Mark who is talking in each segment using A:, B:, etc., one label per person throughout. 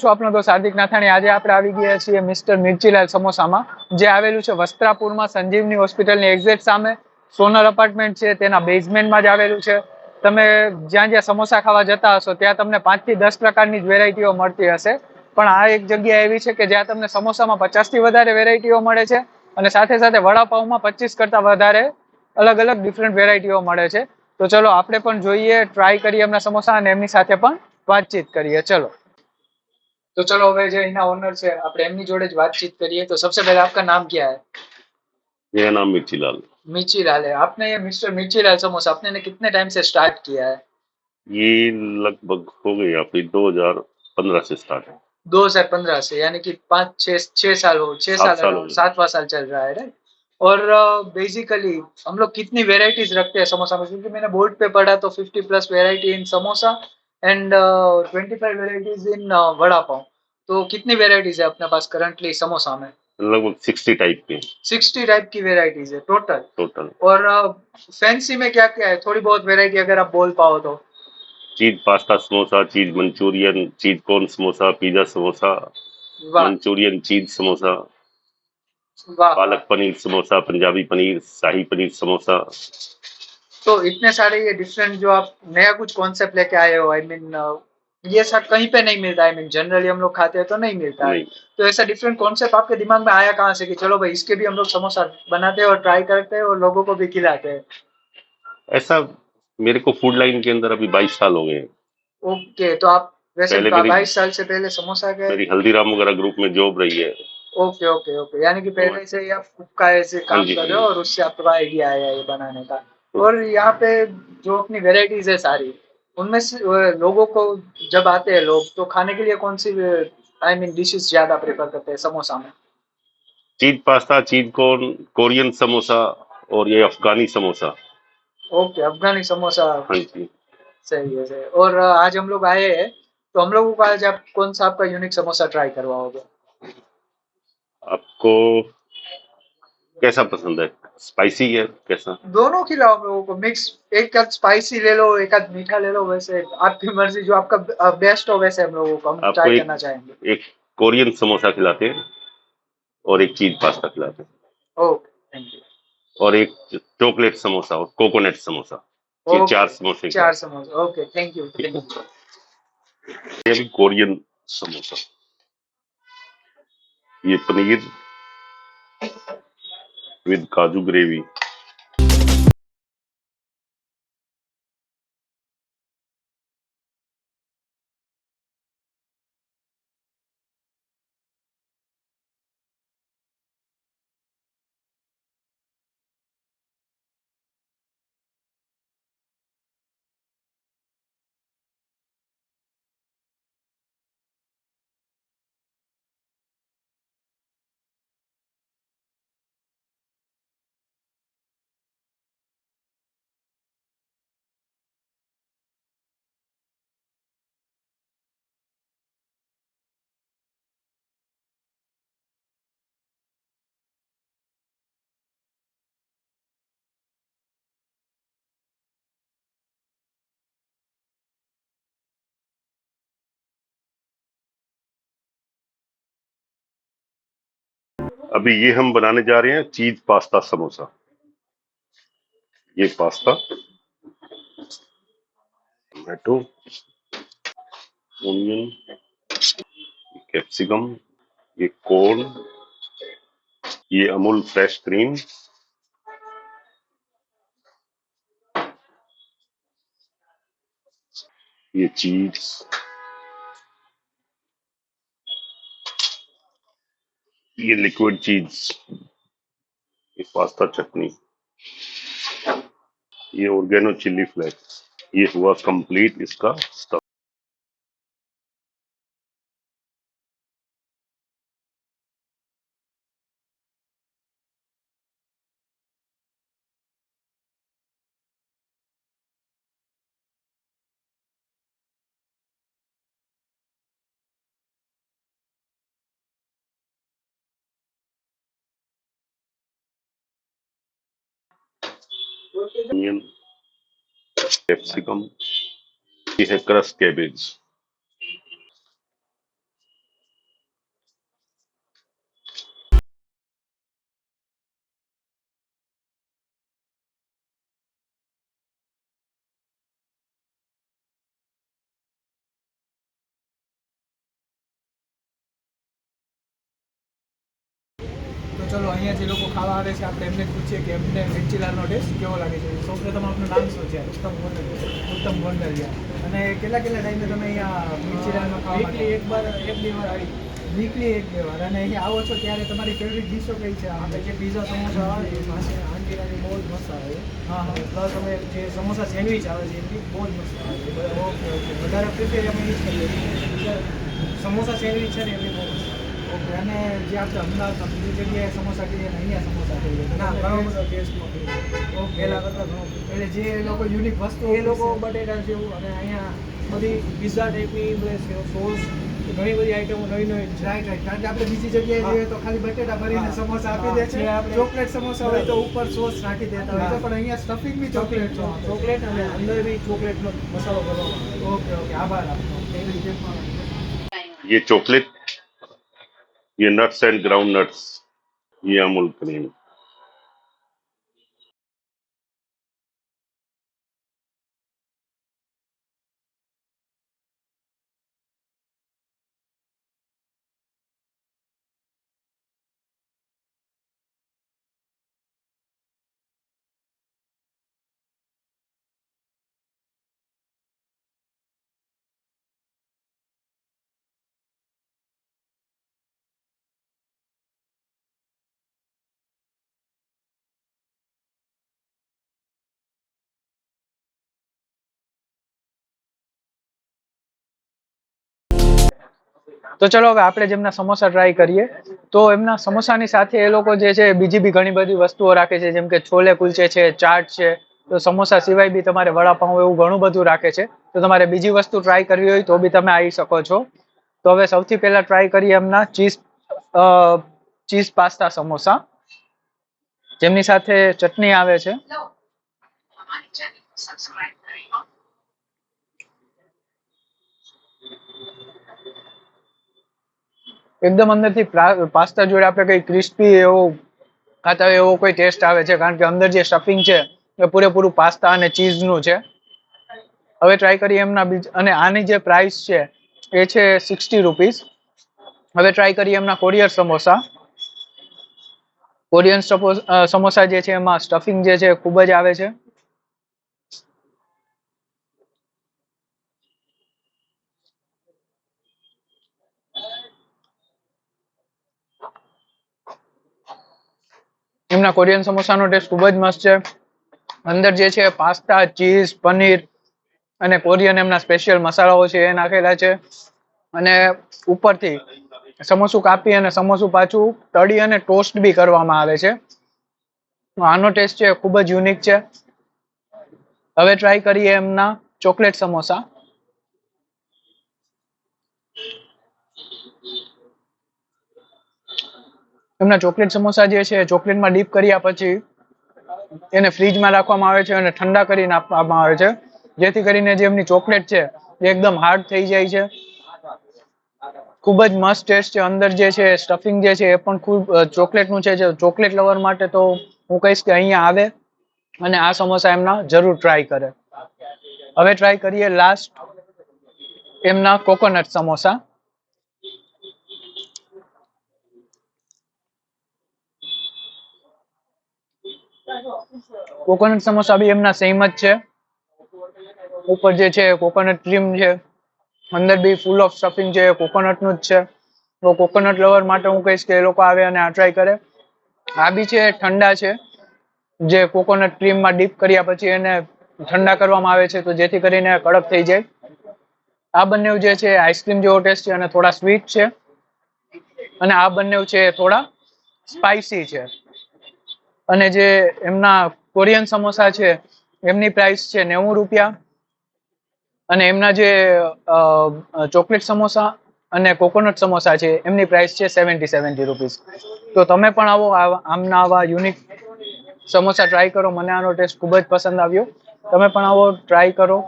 A: આપનો દોસ્ત હાર્દિક નાથાણી. આજે આપણે આવી ગયા છીએ મિસ્ટર મિર્ચીલાલ સમોસામાં, જે આવેલું છે વસ્ત્રાપુરમાં સંજીવની હોસ્પિટલની એક્ઝેક્ટ સામે. સોનલ અપાર્ટમેન્ટ છે તેના બેઝમેન્ટમાં જ આવેલું છે. તમે જ્યાં જ્યાં સમોસા ખાવા જતા હશો ત્યાં તમને 5 થી 10 પ્રકારની જ વેરાયટીઓ મળતી હશે, પણ આ એક જગ્યા એવી છે કે જ્યાં તમને સમોસામાં 50 થી વધારે વેરાયટીઓ મળે છે અને સાથે સાથે વડાપાઉંમાં 25 કરતા વધારે અલગ અલગ ડિફરન્ટ વેરાયટીઓ મળે છે. તો ચલો આપણે પણ જોઈએ, ટ્રાય કરીએ એમના સમોસા અને એમની સાથે પણ વાતચીત કરીએ. ચલો तो चलो હવે જે એના ઓનર છે આપણે એમની જોડે જ વાતચીત કરીએ. तो सबसे पहले आपका नाम क्या है?
B: मेरा नाम मिर्चीलाल।
A: मिर्चीलाल है। आपने ये मिस्टर मिर्चीलाल समोसा आपने ने कितने टाइम से स्टार्ट किया है?
B: ये लगभग हो गई आपकी 2015 से स्टार्ट है।
A: 2015 से, यानी कि 5 6 साल हो,
B: 7 साल हो गए।
A: 7वां साल चल रहा है, राइट? और बेसिकली हम लोग कितनी वेराइटीज रखते हैं समोसा में, क्योंकि मैंने बोर्ड पे पढ़ा तो 50 plus variety in samosa and 25 varieties in vada pav. तो कितनी वेराइटीज है अपने पास करंटली समोसा में?
B: लगभग 60 टाइप के।
A: 60 टाइप की वेराइटीज है टोटल.
B: टोटल।
A: और फैंसी में क्या क्या है, थोड़ी बहुत वेराइटी अगर आप बोल पाओ तो?
B: चीज पास्ता समोसा, चीज Manchurian, cheese corn samosa, pizza samosa,
A: वाह
B: मंचूरियन चीज समोसा,
A: वाह.
B: पालक पनीर समोसा, पंजाबी पनीर, शाही पनीर समोसा।
A: तो इतने सारे ये डिफरेंट जो आप नया कुछ कॉन्सेप्ट लेके आए हो, आई मीन ये सब कहीं पे नहीं मिलता, आई मीन जनरली हम लोग खाते हैं तो नहीं मिलता है.
B: नहीं,
A: तो ऐसा डिफरेंट कॉन्सेप्ट आपके दिमाग में आया कहाँ से कि चलो भाई इसके भी हम लोग समोसा बनाते हैं और ट्राई करते हैं और लोगों को भी खिलाते हैं?
B: ऐसा मेरे को फूड लाइन के अंदर अभी 22 साल हो गए हैं।
A: ओके, तो आप वैसे
B: पहले मेरी
A: 22 साल से पहले समोसा के?
B: मेरी हल्दीराम वगैरह ग्रुप में जॉब रही है।
A: ओके ओके ओके, यानी कि पहले से ही आप का ऐसे
B: हाँ
A: काम
B: जी,
A: कर
B: हाँ
A: रहे हो
B: जी।
A: और उससे आपका आइडिया आया ये बनाने का. और यहाँ पे जो अपनी वेराइटीज है सारी, उनमें से लोगों को जब आते हैं लोग तो खाने के लिए कौन सी आई मीन डिशेस ज्यादा प्रेफर करते हैं समोसा में?
B: चीज pasta, cheese corn, Korean samosa और ये अफगानी समोसा।
A: ओके, अफगानी समोसा.
B: हाँ जी।
A: सही है सही है. और आज हम लोग आए हैं तो हम लोगों को आज आप कौन सा आपका यूनिक समोसा ट्राई करवाओगे?
B: आपको कैसा पसंद है, स्पाइसी है कैसा?
A: दोनों खिलाओ हम लोगों को, मिक्स. एक आध स्पाइसी ले लो, एक आध मीठा ले लो, वैसे आपकी मर्जी, जो आपका बेस्ट हो वैसे हम लोगों को हम
B: आपको
A: ट्राई
B: एक
A: करना चाहेंगे.
B: एक कोरियन समोसा खिलाते हैं और एक चीज पास्ता खिलाते हैं
A: ओके, थैंक यू.
B: और एक चॉकलेट समोसा और कोकोनट समोसा। ये 4
A: ओके,
B: समोसे का
A: 4 समोसा. ओके, थैंक यू
B: ठीक
A: थैंक
B: है।
A: यू.
B: ये भी कोरियन समोसा, ये पनीर विद काजू ग्रेवी। अभी ये हम बनाने जा रहे हैं चीज पास्ता समोसा। ये पास्ता, टोमेटो, ओनियन, कैप्सिकम, ये कॉर्न, ये अमूल फ्रेश क्रीम, ये चीज, ये लिक्विड चीज, ये पास्ता चटनी, ये ऑर्गेनो चिल्ली फ्लेक्स। ये हुआ कंप्लीट इसका स्टफ। ऑनियन, कैप्सिकम, ये है क्रश कैबेज।
A: ચલો અહીંયા જે લોકો ખાવા આવે છે આપણે એમને જ પૂછીએ કે એમને મિર્ચીલાલનો ટેસ્ટ કેવો લાગે છે. સૌપ્રથમ આપનું નામ શું છે? ઉત્તમ ગોંડલિયા. અને કેટલા ટાઈમે તમે અહીંયા મિર્ચીલાલમાં ખાવા વીકલી એક બે વાર અને અહીંયા આવો છો ત્યારે તમારી ફેવરિટ ડીશો કઈ છે? આપણે જે પીઝા સમોસા આવે એ પાસે આંટીલાની બહુ જ મસ્ત આવે છે. હા હા. પ્લસ અમે જે સમોસા સેન્ડવિચ આવે છે એ બી બહુ જ મસ્ત આવે છે. Okay okay. વધારે પ્રિફેર અમે એ જ કરીએ છીએ. સમોસા સેન્ડવિચ છે ને એ બી બહુ મસ્ત. ઓકે. અને જે આપણે અમદાવાદમાં બીજી જગ્યાએ સમોસા કહીએ અને અહીંયા સમોસા કહીએ ના ઘણો બધો ટેસ્ટમાં ઓકે. પહેલાં કરતાં ઘણો એટલે જે લોકો યુનિક વસ્તુ એ લોકો બટેટા જેવું અને અહીંયા બધી પિઝા ટાઈપની સોસ ઘણી બધી આઈટમો નવી રાઈટ કારણ કે આપણે બીજી જગ્યાએ જઈએ તો ખાલી બટેટા ભરીને સમોસા આપી દે છે. ચોકલેટ સમોસા હોય તો ઉપર સોસ નાખી દેતા હોય છે પણ અહીંયા સ્ટફિંગ બી ચોકલેટ અને અંદર બી ચોકલેટનો મસાલો કરવામાં આવે. Okay okay. આભાર આપનો.
B: ये चॉकलेट, ये नट्स एंड ग्राउंड नट्स, ये अमूल क्रीम.
A: તો ચલો હવે આપણે જેમના સમોસા ટ્રાય કરીએ. તો એમના સમોસાની સાથે એ લોકો જે છે બીજી બી ઘણી બધી વસ્તુઓ રાખે છે જેમ કે છોલે કુલચે છે, ચાટ છે. તો સમોસા સિવાય બી તમારે વડાપાઉં એવું ઘણું બધું રાખે છે. તો તમારે બીજી વસ્તુ ટ્રાય કરવી હોય તો બી તમે આવી શકો છો. તો હવે સૌથી પહેલા ટ્રાય કરીએ એમના ચીઝ પાસ્તા સમોસા જેમની સાથે ચટણી આવે છે. એકદમ અંદરથી પાસ્તા જોડે આપણે કઈ ક્રિસ્પી એવો ખાતા હોય એવો કોઈ ટેસ્ટ આવે છે કારણ કે અંદર જે સ્ટફિંગ છે એ પૂરેપૂરું પાસ્તા અને ચીઝનું છે. હવે ટ્રાય કરીએ એમના અને આની જે પ્રાઇસ છે એ છે 60 રૂપીસ. હવે ટ્રાય કરીએ એમના કોરિયર સમોસા. કોરિયન સમોસા જે છે એમાં સ્ટફિંગ જે છે ખૂબ જ આવે છે. એમના કોરિયન સમોસાનો ટેસ્ટ ખૂબ જ મસ્ત છે. અંદર જે છે પાસ્તા, ચીઝ, પનીર અને કોરિયન એમના સ્પેશિયલ મસાલાઓ છે એ નાખેલા છે. અને ઉપરથી સમોસું કાપી અને સમોસું પાછું તળી અને ટોસ્ટ બી કરવામાં આવે છે. આનો ટેસ્ટ છે ખૂબ જ યુનિક છે. હવે ટ્રાય કરીએ એમના ચોકલેટ સમોસા. એમના ચોકલેટ સમોસા જે છે ચોકલેટમાં ડીપ કર્યા પછી એને ફ્રીજમાં રાખવામાં આવે છે અને ઠંડા કરીને આપવામાં આવે છે જેથી કરીને જે એમની ચોકલેટ છે એ એકદમ હાર્ડ થઈ જાય છે. ખૂબ જ મસ્ત ટેસ્ટ છે. અંદર જે છે સ્ટફિંગ જે છે એ પણ ખૂબ ચોકલેટનું છે. જે ચોકલેટ લવર માટે તો હું કહીશ કે અહીંયા આવે અને આ સમોસા એમના જરૂર ટ્રાય કરે. હવે ટ્રાય કરીએ લાસ્ટ એમના કોકોનટ સમોસા. કોકોનટ સમોસા બી એમના સેમ જ છે. ઉપર જે છે કોકોનટ ક્રીમ છે, અંદર બી ફૂલ ઓફ સ્ટફિંગ છે કોકોનટનું જ છે. તો કોકોનટ લવર માટે હું કહીશ કે એ લોકો આવે અને આ ટ્રાય કરે. આ બી છે ઠંડા છે જે કોકોનટ ક્રીમમાં ડીપ કર્યા પછી એને ઠંડા કરવામાં આવે છે તો જેથી કરીને કડક થઈ જાય. આ બંને જે છે આઈસ્ક્રીમ જેવો ટેસ્ટ છે અને થોડા સ્વીટ છે. અને આ બંને છે થોડા સ્પાઇસી છે. અને જે એમના કોરિયન સમોસા છે એમની પ્રાઇસ છે 90 રૂપિયા. અને એમના જે ચોકલેટ સમોસા અને કોકોનટ સમોસા છે એમની પ્રાઇસ છે 70 રૂપીસ. તો તમે પણ આવો આવા યુનિક સમોસા ટ્રાય કરો. મને આનો ટેસ્ટ ખૂબ જ પસંદ આવ્યો. તમે પણ આવો ટ્રાય કરો,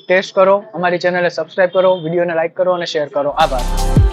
A: ટેસ્ટ કરો. અમારી ચેનલને સબસ્ક્રાઇબ કરો, વિડીયોને લાઈક કરો અને શેર કરો. આભાર.